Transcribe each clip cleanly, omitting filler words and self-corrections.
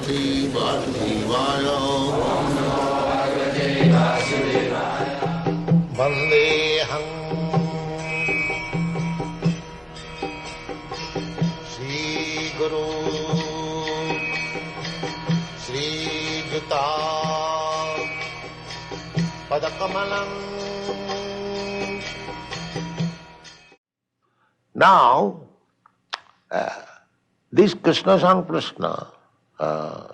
Bhagavate Vasudevaya. Vandeham Shri Guru Shri Juta Padakamalam. Now, this Krishna Samprashna,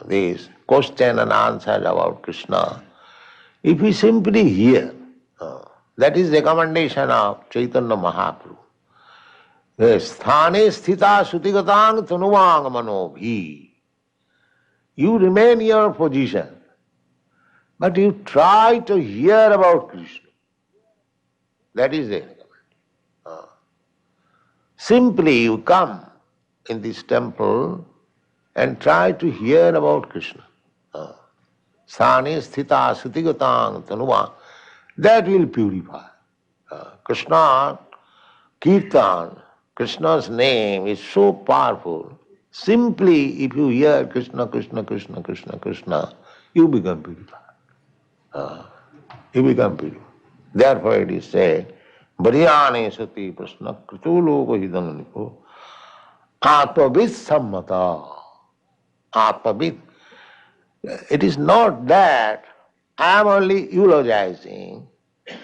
this question and answer about Krishna, if we simply hear, that is recommendation of Chaitanya Mahaprabhu. Sthane sthita sutigatang tanuvang manobhi. You remain in your position, but you try to hear about Krishna. That is the recommendation. Simply you come in this temple and try to hear about Krishna. Sthane sthita sutigatang tanuvang. That will purify. Krishna Kirtan, Krishna's name is so powerful. Simply if you hear Krishna, Krishna, Krishna, Krishna, Krishna, you become purified. You become purified. Therefore it is said, Variyane sati prasna krituloka hidananipo atmavid sammata. Atmavid. It is not that I am only eulogizing.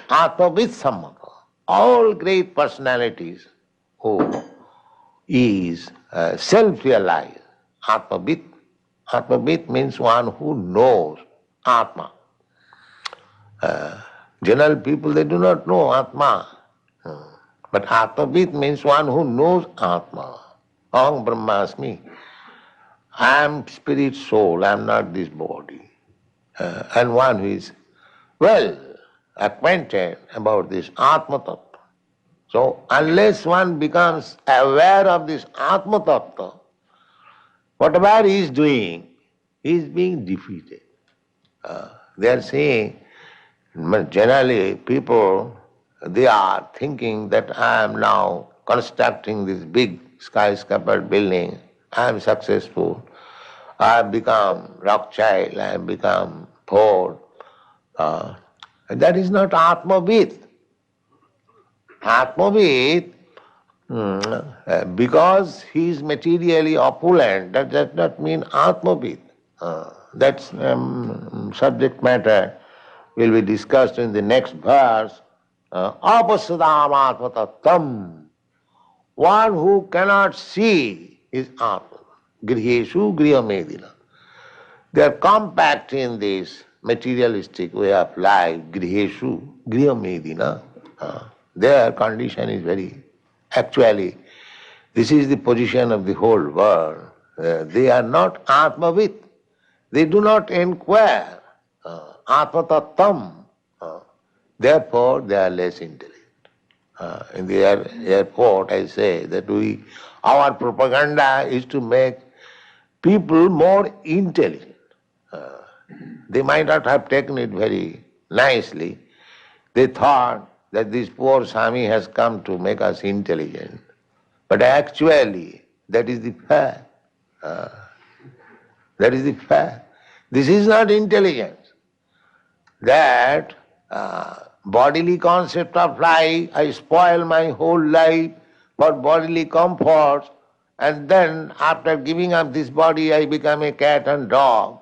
Atmavid sammata. All great personalities who is self-realized. Atmavid. Atmavid means one who knows Atma. General people, they do not know Atma. But Atmavid means one who knows Atma. Aham Brahmasmi. I am spirit soul, I am not this body. And one who is well acquainted about this Atma Tattva. So unless one becomes aware of this Atma Tattva, whatever he is doing, he is being defeated. They are saying, generally people, they are thinking that I am now constructing this big skyscraper building, I am successful, I have become Rothschild, I have become Ford. That is not Atmavid. Atmavid, because he is materially opulent, that does not mean Atmavid. That's subject matter will be discussed in the next verse. Apasadam atmatattam. One who cannot see is Atma. Griheshu griham. They are compact in this materialistic way of life. Griheshu griham. Their condition is very... Actually, this is the position of the whole world. They are not Atmavid. They do not inquire. Atmatattam. Therefore, they are less intelligent. In the airport, I say that our propaganda is to make people more intelligent. They might not have taken it very nicely. They thought that this poor Swami has come to make us intelligent. But actually, that is the fact. That is the fact. This is not intelligence. That bodily concept of life, I spoil my whole life for bodily comforts, and then after giving up this body I become a cat and dog.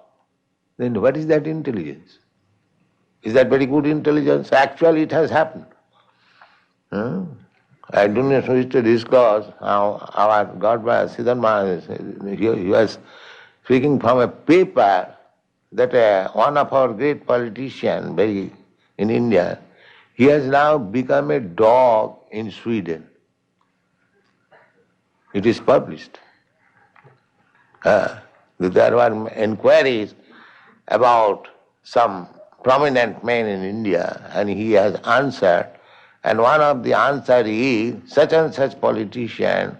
Then what is that intelligence? Is that very good intelligence? Actually it has happened. I do not wish to discuss how our Godbrother Siddhar Maharaj, he was speaking from a paper that one of our great politicians in India, he has now become a dog in Sweden. It is published. There were inquiries about some prominent man in India, and he has answered, and one of the answer is, such and such politician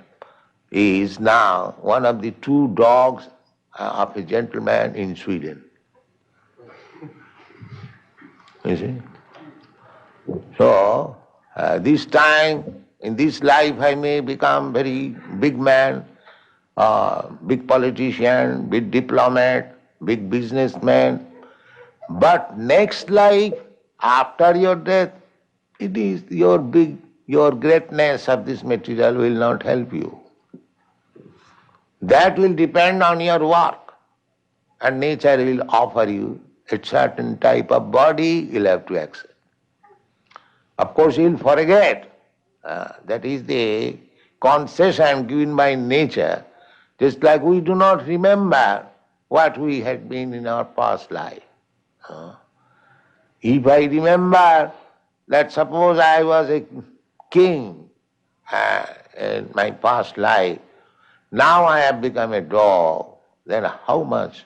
is now one of the two dogs of a gentleman in Sweden. You see? So, this time, in this life I may become very big man, big politician, big diplomat, big businessman. But next life, after your death, it is your greatness of this material will not help you. That will depend on your work. And nature will offer you a certain type of body you'll have to accept. Of course, you'll forget. That is the concession given by nature, just like we do not remember what we had been in our past life. If I remember that suppose I was a king in my past life, now I have become a dog, then how much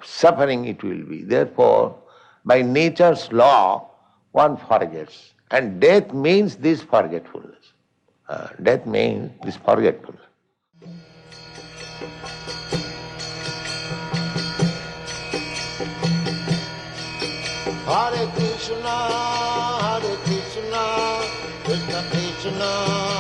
suffering it will be. Therefore, by nature's law, one forgets. And death means this forgetfulness. Death means this forgetfulness. Hare Krishna, Krishna Krishna,